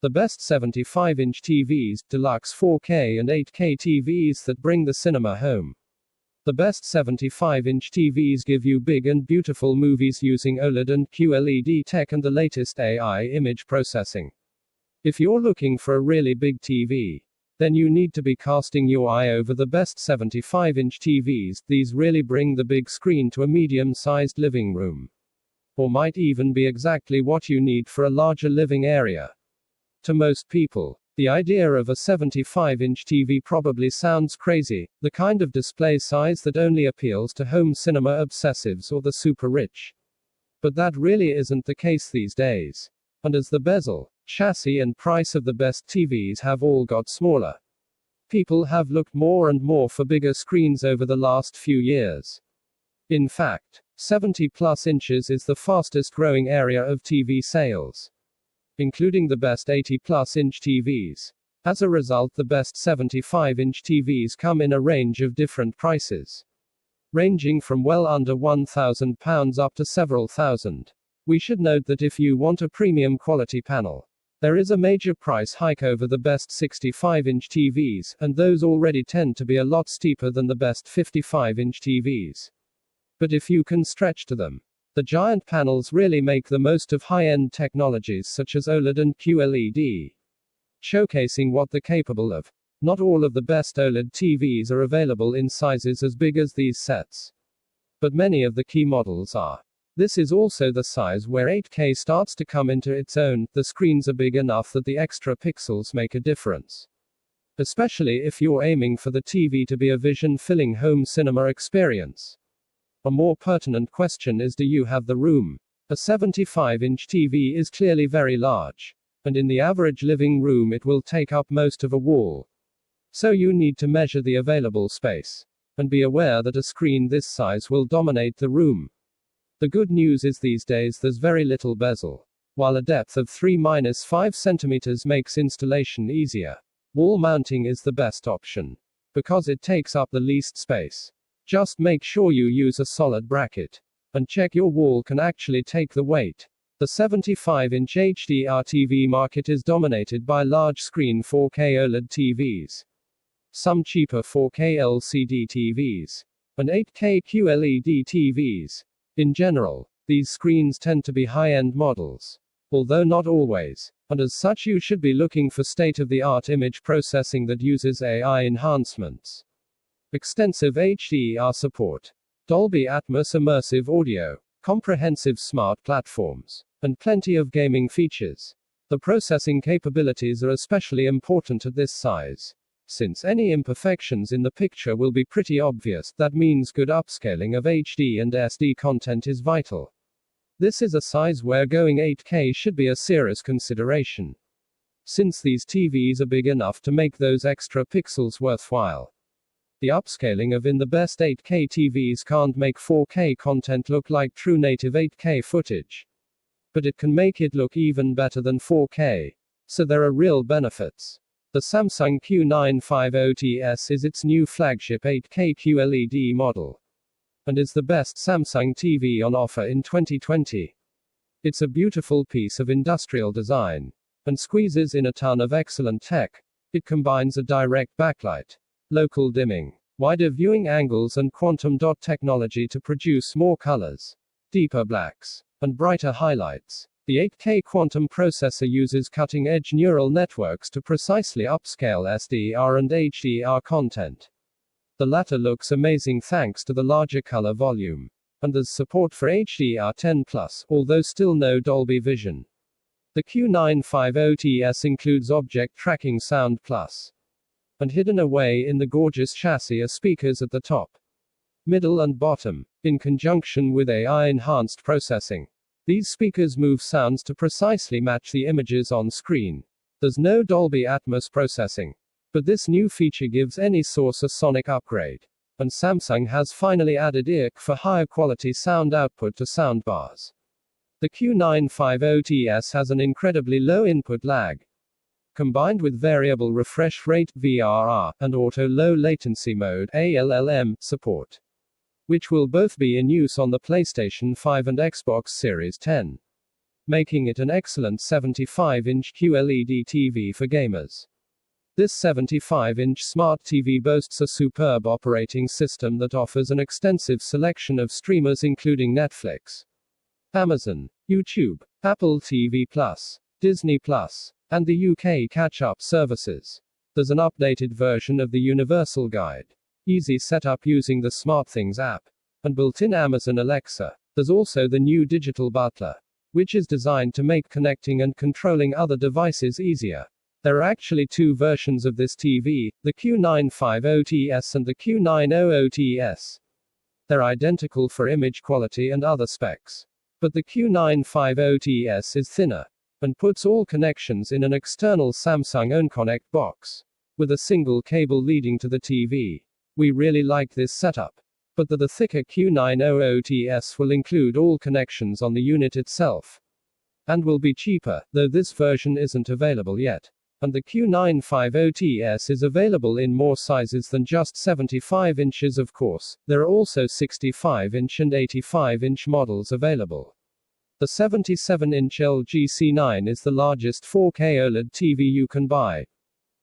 The best 75-inch TVs, deluxe 4K and 8K TVs that bring the cinema home. The best 75-inch TVs give you big and beautiful movies using OLED and QLED tech and the latest AI image processing. If you're looking for a really big TV, then you need to be casting your eye over the best 75-inch TVs. These really bring the big screen to a medium-sized living room. Or might even be exactly what you need for a larger living area. To most people, the idea of a 75-inch TV probably sounds crazy, the kind of display size that only appeals to home cinema obsessives or the super rich. But that really isn't the case these days. And as the bezel, chassis and price of the best TVs have all got smaller, people have looked more and more for bigger screens over the last few years. In fact, 70+ inches is the fastest growing area of TV sales, including the best 80+ inch TVs. As a result, the best 75-inch TVs come in a range of different prices, ranging from well under £1,000 up to several thousand. We should note that if you want a premium quality panel, there is a major price hike over the best 65-inch TVs, and those already tend to be a lot steeper than the best 55-inch TVs. But if you can stretch to them, the giant panels really make the most of high-end technologies such as OLED and QLED, showcasing what they're capable of. Not all of the best OLED TVs are available in sizes as big as these sets, but many of the key models are. This is also the size where 8K starts to come into its own. The screens are big enough that the extra pixels make a difference, especially if you're aiming for the TV to be a vision-filling home cinema experience. A more pertinent question is, do you have the room? A 75-inch TV is clearly very large, and in the average living room it will take up most of a wall. So you need to measure the available space, and be aware that a screen this size will dominate the room. The good news is these days there's very little bezel. While a depth of 3-5 cm makes installation easier, wall mounting is the best option, because it takes up the least space. Just make sure you use a solid bracket, and check your wall can actually take the weight. The 75-inch HDR TV market is dominated by large-screen 4K OLED TVs, some cheaper 4K LCD TVs, and 8K QLED TVs. In general, these screens tend to be high-end models, although not always, and as such you should be looking for state-of-the-art image processing that uses AI enhancements, extensive HDR support, Dolby Atmos immersive audio, comprehensive smart platforms, and plenty of gaming features. The processing capabilities are especially important at this size, since any imperfections in the picture will be pretty obvious. That means good upscaling of HD and SD content is vital. This is a size where going 8K should be a serious consideration, since these TVs are big enough to make those extra pixels worthwhile. The upscaling of in the best 8K TVs can't make 4K content look like true native 8K footage, but it can make it look even better than 4K, so there are real benefits. The Samsung Q950TS is its new flagship 8K QLED model, and is the best Samsung TV on offer in 2020. It's a beautiful piece of industrial design, and squeezes in a ton of excellent tech. It combines a direct backlight, local dimming, wider viewing angles and quantum dot technology to produce more colors, deeper blacks, and brighter highlights. The 8K quantum processor uses cutting-edge neural networks to precisely upscale SDR and HDR content. The latter looks amazing thanks to the larger color volume, and there's support for HDR10+, although still no Dolby Vision. The Q950TS includes Object Tracking Sound Plus, and hidden away in the gorgeous chassis are speakers at the top, middle and bottom, in conjunction with AI-enhanced processing. These speakers move sounds to precisely match the images on screen. There's no Dolby Atmos processing, but this new feature gives any source a sonic upgrade. And Samsung has finally added IC for higher quality sound output to soundbars. The Q950TS has an incredibly low input lag, combined with variable refresh rate (VRR) and auto low latency mode (ALLM) support, which will both be in use on the PlayStation 5 and Xbox Series 10. making it an excellent 75-inch QLED TV for gamers. This 75-inch smart TV boasts a superb operating system that offers an extensive selection of streamers including Netflix, Amazon, YouTube, Apple TV+, Disney+, and the UK catch-up services. There's an updated version of the Universal Guide, easy setup using the SmartThings app, and built-in Amazon Alexa. There's also the new Digital Butler, which is designed to make connecting and controlling other devices easier. There are actually two versions of this TV, the Q950TS and the Q900TS. They're identical for image quality and other specs. But the Q950TS is thinner, and puts all connections in an external Samsung OnConnect box, with a single cable leading to the TV. We really like this setup. But the thicker Q900TS will include all connections on the unit itself, and will be cheaper, though this version isn't available yet. And the Q950TS is available in more sizes than just 75 inches of course. There are also 65-inch and 85-inch models available. The 77-inch LG C9 is the largest 4K OLED TV you can buy,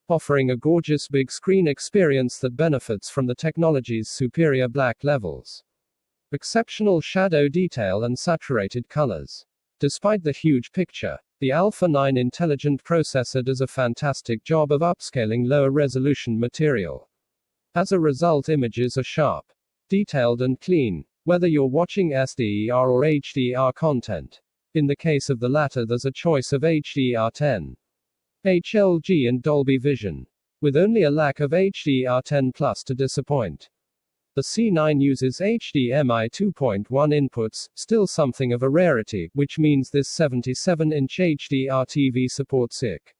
offering a gorgeous big screen experience that benefits from the technology's superior black levels, exceptional shadow detail and saturated colors. Despite the huge picture, the Alpha 9 intelligent processor does a fantastic job of upscaling lower resolution material. As a result, images are sharp, detailed and clean, whether you're watching SDR or HDR content. In the case of the latter, there's a choice of HDR10, HLG and Dolby Vision, with only a lack of HDR10 Plus to disappoint. The C9 uses HDMI 2.1 inputs, still something of a rarity, which means this 77-inch HDR TV supports IC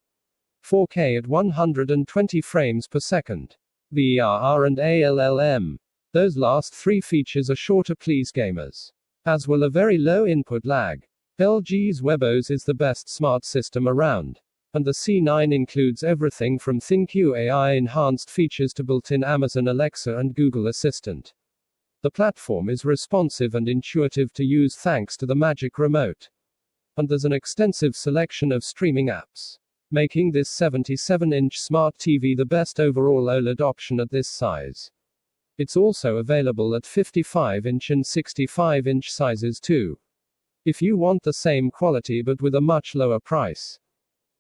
4K at 120 frames per second, VRR and ALLM. Those last three features are sure to please gamers, as will a very low input lag. LG's WebOS is the best smart system around, and the C9 includes everything from ThinQ AI enhanced features to built-in Amazon Alexa and Google Assistant. The platform is responsive and intuitive to use thanks to the Magic Remote. And there's an extensive selection of streaming apps, making this 77-inch smart TV the best overall OLED option at this size. It's also available at 55-inch and 65-inch sizes too, if you want the same quality but with a much lower price.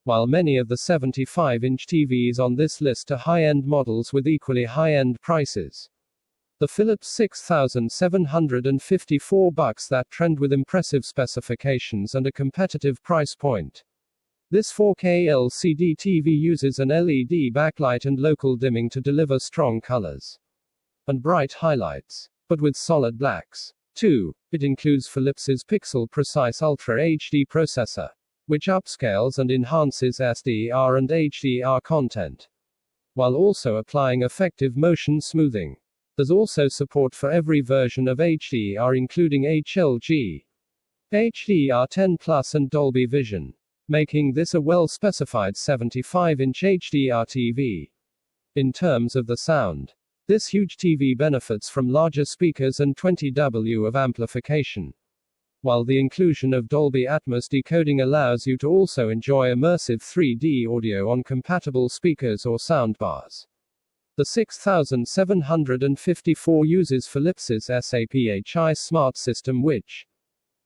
While many of the 75-inch TVs on this list are high-end models with equally high-end prices. The Philips $6,754 that trend with impressive specifications and a competitive price point. This 4K LCD TV uses an LED backlight and local dimming to deliver strong colors and bright highlights, but with solid blacks. 2. It includes Philips's Pixel Precise Ultra HD processor, which upscales and enhances SDR and HDR content, while also applying effective motion smoothing. There's also support for every version of HDR including HLG, HDR10 Plus and Dolby Vision, making this a well-specified 75-inch HDR TV. In terms of the sound, this huge TV benefits from larger speakers and 20W of amplification, while the inclusion of Dolby Atmos decoding allows you to also enjoy immersive 3D audio on compatible speakers or soundbars. The 6754 uses Philips's SAPHI smart system which,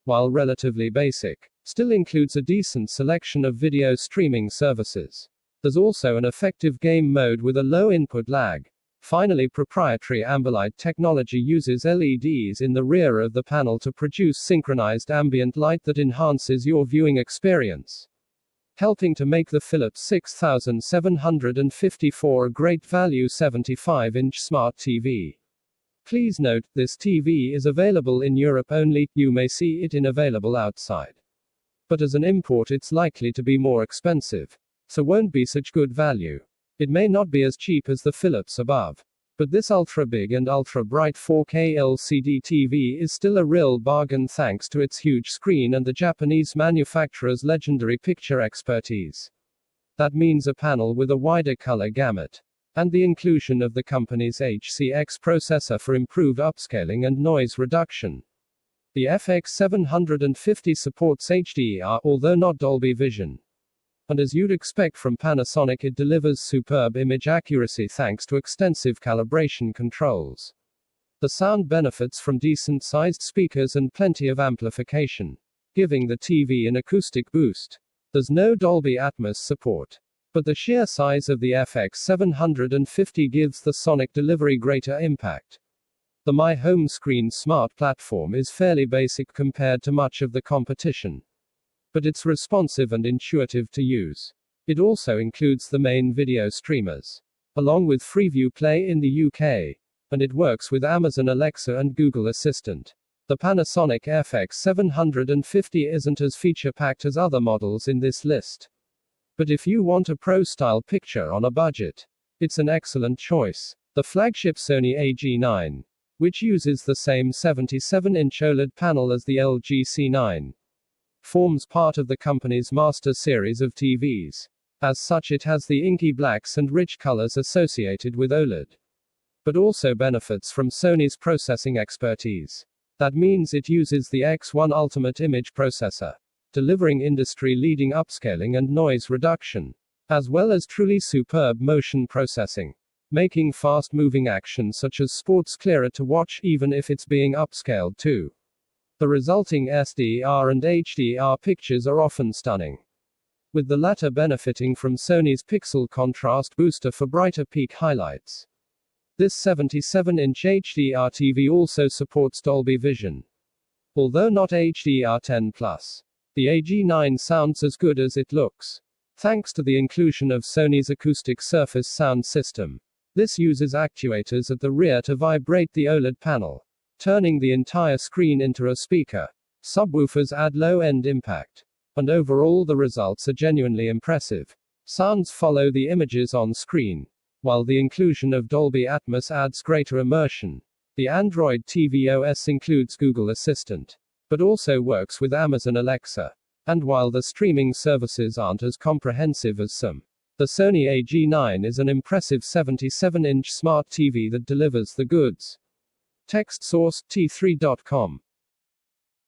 while relatively basic, still includes a decent selection of video streaming services. There's also an effective game mode with a low input lag. Finally, proprietary Ambilight technology uses LEDs in the rear of the panel to produce synchronized ambient light that enhances your viewing experience, helping to make the Philips 6754 a great value 75-inch smart TV. Please note, this TV is available in Europe only. You may see it available outside, but as an import it's likely to be more expensive, so won't be such good value. It may not be as cheap as the Philips above, but this ultra-big and ultra-bright 4K LCD TV is still a real bargain thanks to its huge screen and the Japanese manufacturer's legendary picture expertise. That means a panel with a wider color gamut, and the inclusion of the company's HCX processor for improved upscaling and noise reduction. The FX750 supports HDR, although not Dolby Vision. And as you'd expect from Panasonic, it delivers superb image accuracy thanks to extensive calibration controls. The sound benefits from decent-sized speakers and plenty of amplification, giving the TV an acoustic boost. There's no Dolby Atmos support, but the sheer size of the FX750 gives the sonic delivery greater impact. The My Home Screen smart platform is fairly basic compared to much of the competition, but it's responsive and intuitive to use. It also includes the main video streamers, along with Freeview Play in the UK, and it works with Amazon Alexa and Google Assistant. The Panasonic FX750 isn't as feature-packed as other models in this list, but if you want a pro-style picture on a budget, it's an excellent choice. The flagship Sony AG9, which uses the same 77-inch OLED panel as the LG C9, forms part of the company's master series of TVs. As such, it has the inky blacks and rich colors associated with OLED, but also benefits from Sony's processing expertise. That means it uses the X1 Ultimate Image Processor, delivering industry-leading upscaling and noise reduction, as well as truly superb motion processing, making fast-moving action such as sports clearer to watch even if it's being upscaled too. The resulting SDR and HDR pictures are often stunning, with the latter benefiting from Sony's pixel contrast booster for brighter peak highlights. This 77-inch HDR TV also supports Dolby Vision, although not HDR10+. The AG9 sounds as good as it looks, thanks to the inclusion of Sony's acoustic surface sound system. This uses actuators at the rear to vibrate the OLED panel, turning the entire screen into a speaker. Subwoofers add low-end impact, and overall the results are genuinely impressive. Sounds follow the images on screen, while the inclusion of Dolby Atmos adds greater immersion. The Android TV OS includes Google Assistant, but also works with Amazon Alexa. And while the streaming services aren't as comprehensive as some, the Sony AG9 is an impressive 77-inch smart TV that delivers the goods. Text source, T3.com.